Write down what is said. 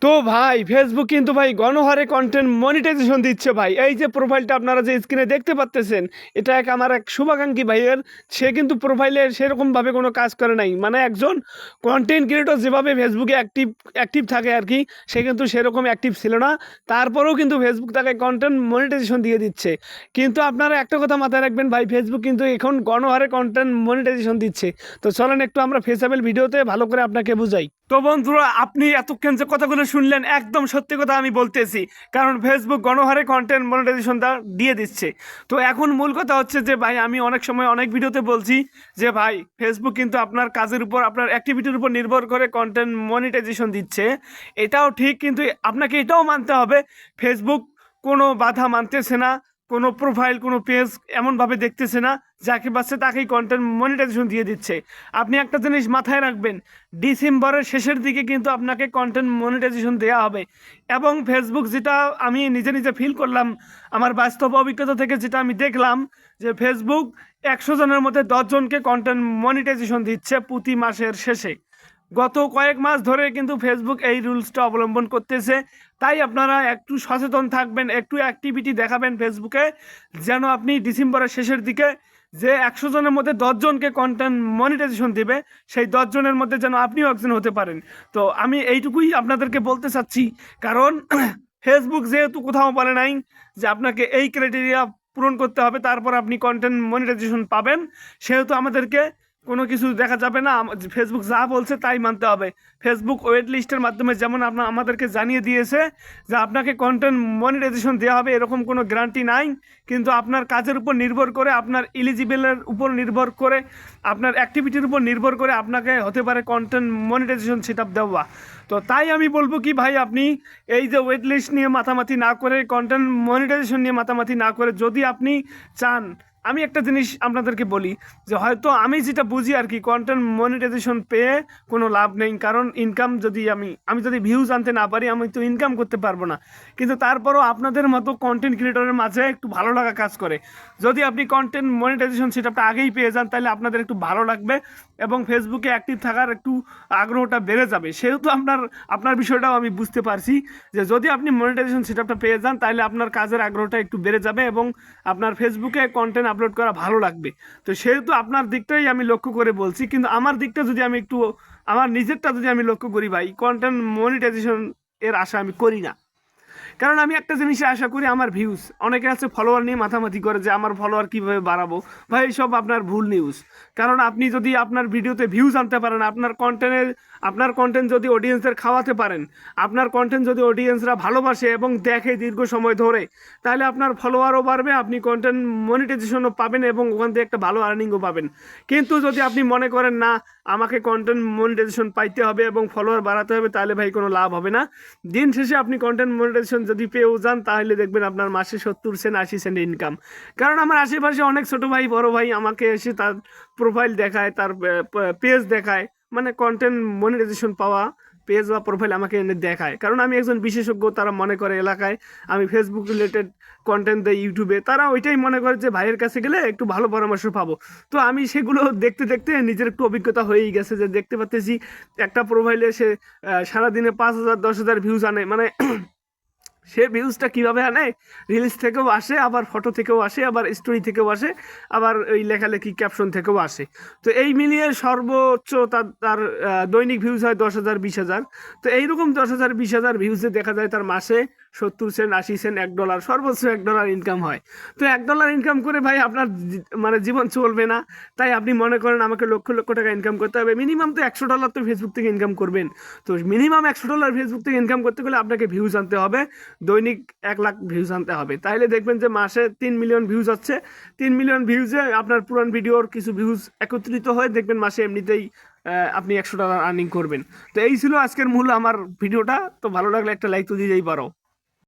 তো ভাই ফেসবুক কিন্তু ভাই গণহারে কন্টেন্ট মনিটাইজেশন দিচ্ছে ভাই। এই যে প্রোফাইলটা আপনারা যে স্ক্রিনে দেখতে পাচ্তেছেন, এটা আমার এক শুভাকাঙ্ক্ষী ভাইয়ের। সে কিন্তু প্রোফাইলে সেরকমভাবে কোনো কাজ করে নাই, মানে একজন কন্টেন্ট ক্রিয়েটর যেভাবে ফেসবুকে অ্যাক্টিভ থাকে আর কি, সে কিন্তু সেরকম অ্যাক্টিভ ছিল না। তারপরেও কিন্তু ফেসবুক তাকে কন্টেন্ট মনিটাইজেশন দিয়ে দিচ্ছে। কিন্তু আপনারা একটা কথা মাথায় রাখবেন ভাই, ফেসবুক কিন্তু এখন গণহারে কন্টেন্ট মনিটাইজেশন দিচ্ছে। তো চলেন একটু আমরা ফেসাবেল ভিডিওতে ভালো করে আপনাকে বুঝাই। তো বন্ধুরা, আপনি এতক্ষণ যে কথাগুলো শুনলেন একদম সত্যি কথা আমি বলতেছি, কারণ ফেসবুক গণহারে কন্টেন্ট মনিটাইজেশনটা দিয়ে দিচ্ছে। তো এখন মূল কথা হচ্ছে যে ভাই, আমি অনেক সময় অনেক ভিডিওতে বলছি যে ভাই, ফেসবুক কিন্তু আপনার কাজের উপর, আপনার অ্যাক্টিভিটির উপর নির্ভর করে কন্টেন্ট মনিটাইজেশন দিচ্ছে। এটাও ঠিক, কিন্তু আপনাকে এটাও মানতে হবে ফেসবুক কোনো বাধা মানতেছে না, কোনো প্রোফাইল কোনো পেজ এমনভাবে দেখতেছে না, যাকে পাচ্ছে তাকেই কন্টেন্ট মনিটাইজেশন দিয়ে দিচ্ছে। আপনি একটা জিনিস মাথায় রাখবেন, ডিসেম্বরের শেষের দিকে কিন্তু আপনাকে কন্টেন্ট মনিটাইজেশন দেওয়া হবে। এবং ফেসবুক, যেটা আমি নিজে নিজে ফিল করলাম, আমার বাস্তব অভিজ্ঞতা থেকে যেটা আমি দেখলাম, যে ফেসবুক 100 জনের মধ্যে 10 জনকে কন্টেন্ট মনিটাইজেশন দিচ্ছে প্রতি মাসের শেষে। গত কয়েক মাস ধরে কিন্তু ফেসবুক এই রুলসটা অবলম্বন করতেছে। তাই আপনারা একটু সচেতন থাকবেন, একটু অ্যাক্টিভিটি দেখাবেন ফেসবুকে, যেন আপনি ডিসেম্বরের শেষের দিকে যে 100 জনের মধ্যে 10 জনকে কন্টেন্ট মনিটাইজেশন দিবে, সেই 10 জনের মধ্যে যেন আপনিও একজন হতে পারেন। তো আমি এইটুকুই আপনাদেরকে বলতে চাচ্ছি, কারণ ফেসবুক যেহেতু কোথাও বলে নাই যে আপনাকে এই ক্রাইটেরিয়া পূরণ করতে হবে তারপর আপনি কন্টেন্ট মনিটাইজেশন পাবেন, সেহেতু আমাদেরকে কোনো কিছু দেখা যাবে না। ফেসবুক যা বলছে তাই মানতে হবে। ফেসবুক ওয়েট লিস্টের মাধ্যমে যেমন আমাদেরকে জানিয়ে দিয়েছে যে আপনাকে কন্টেন্ট মনিটাইজেশন দেওয়া হবে, এরকম কোনো গ্যারান্টি নাই। কিন্তু আপনার কাজের উপর নির্ভর করে, আপনার এলিজিবলের উপর নির্ভর করে, আপনার অ্যাক্টিভিটির উপর নির্ভর করে আপনাকে হতে পারে কন্টেন্ট মনিটাইজেশন সেট আপ দেওয়া। তো তাই আমি বলবো কি ভাই, আপনি এই যে ওয়েট লিস্ট নিয়ে মাথামাতি না করে, কন্টেন্ট মনিটাইজেশন নিয়ে মাথামাতি না করে, যদি আপনি চান, আমি একটা জিনিস আপনাদেরকে বলি, যে হয়তো আমি যেটা বুঝি আর কি, কন্টেন্ট মনিটাইজেশন পেয়ে কোনো লাভ নেই, কারণ ইনকাম যদি আমি যদি ভিউজ আনতে না পারি, আমি তো ইনকাম করতে পারবো না। কিন্তু তারপরও আপনাদের মতো কন্টেন্ট ক্রিয়েটরের মাঝে একটু ভালো লাগা কাজ করে। যদি আপনি কন্টেন্ট মনিটাইজেশন সেটআপটা আগেই পেয়ে যান, তাহলে আপনাদের একটু ভালো লাগবে এবং ফেসবুকে অ্যাক্টিভ থাকার একটু আগ্রহটা বেড়ে যাবে। সেহেতু আপনার বিষয়টাও আমি বুঝতে পারছি, যে যদি আপনি মনিটাইজেশন সেটআপটা পেয়ে যান, তাহলে আপনার কাজের আগ্রহটা একটু বেড়ে যাবে এবং আপনার ফেসবুকে কন্টেন্ট আপলোড করা ভালো লাগবে। তো সেহেতু আপনার দিকটাই আমি লক্ষ্য করে বলছি, কিন্তু আমার দিকটা যদি আমি একটু, আমার নিজেরটা যদি আমি লক্ষ্য করি ভাই, কন্টেন্ট মনিটাইজেশন এর আশা আমি করি না। কারণ আমি একটা জিনিসে আশা করি, আমার ভিউজ, অনেকে আছে ফলোয়ার নিয়ে মাথামাতি করে যে আমার ফলোয়ার কীভাবে বাড়াবো। ভাই সব আপনার ভুল নিউজ। কারণ আপনি যদি আপনার ভিডিওতে ভিউজ আনতে পারেন, আপনার কন্টেন্ট যদি অডিয়েন্সের খাওয়াতে পারেন, আপনার কন্টেন্ট যদি অডিয়েন্সরা ভালোবাসে এবং দেখে দীর্ঘ সময় ধরে, তাহলে আপনার ফলোয়ারও বাড়বে, আপনি কন্টেন্ট মনিটাইজেশনও পাবেন এবং ওখান থেকে একটা ভালো আর্নিংও পাবেন। কিন্তু যদি আপনি মনে করেন না, আমাকে কন্টেন্ট মনিটাইজেশন পাইতে হবে এবং ফলোয়ার বাড়াতে হবে, তাহলে ভাই কোনো লাভ হবে না। দিন শেষে আপনি কন্টেন্ট মনিটাইজেশন যদি পেয়েও যান, তাহলে দেখবেন আপনার মাসে 70 সেন্ট 80 সেন্ট ইনকাম। কারণ আমার আশেপাশে অনেক ছোট ভাই বড় ভাই আমাকে এসে তার প্রোফাইল দেখায়, তার পেজ দেখায়, মানে কন্টেন্ট মনিটাইজেশন পাওয়া পেজ বা প্রোফাইল আমাকে এনে দেখায়। কারণ আমি একজন বিশেষজ্ঞ, তারা মনে করে এলাকায় আমি ফেসবুক রিলেটেড কন্টেন্ট দেই ইউটিউবে, তারা ওইটাই মনে করে যে ভাইয়ের কাছে গেলে একটু ভালো পরামর্শ পাবো। তো আমি সেগুলো দেখতে দেখতে নিজের একটু অভিজ্ঞতা হয়েই গেছে, যে দেখতে পাচ্তেছি একটা প্রোফাইলে সে সারাদিনে 5,000 10,000 ভিউজ আনে। মানে সে ভিউজটা কীভাবে আনে, রিলস থেকেও আসে, আবার ফটো থেকেও আসে, আবার স্টোরি থেকেও আসে, আবার ওই লেখালেখি ক্যাপশন থেকেও আসে। তো এই মিলিয়ে সর্বোচ্চ তার দৈনিক ভিউজ হয় 10,000 20,000। তো এইরকম 10,000 20,000 ভিউজে দেখা যায় তার মাসে 70 সেন্ট 80 সেন্ট $1, সর্বোচ্চ $1 ইনকাম হয়। তো $1 ইনকাম করে ভাই আপনার মানে জীবন চলবে না। তাই আপনি মনে করেন আমাকে লক্ষ লক্ষ টাকা ইনকাম করতে হবে, মিনিমাম তো $100 তো ফেসবুক থেকে ইনকাম করবেন। তো মিনিমাম $100 ফেসবুক থেকে ইনকাম করতে গেলে আপনাকে ভিউজ আনতে হবে, দৈনিক 1 লাখ ভিউজ আনতে হবে। তাইলে দেখবেন যে মাসে 3 মিলিয়ন ভিউজ হচ্ছে। 3 মিলিয়ন ভিউজে আপনার পুরান ভিডিওর কিছু ভিউজ একত্রিত হয়ে দেখবেন মাসে এমনিতেই আপনি $100 আর্নিং করবেন। তো এই ছিল আজকের মূল আমার ভিডিওটা। তো ভালো লাগলে একটা লাইক তো দিতেই পারো।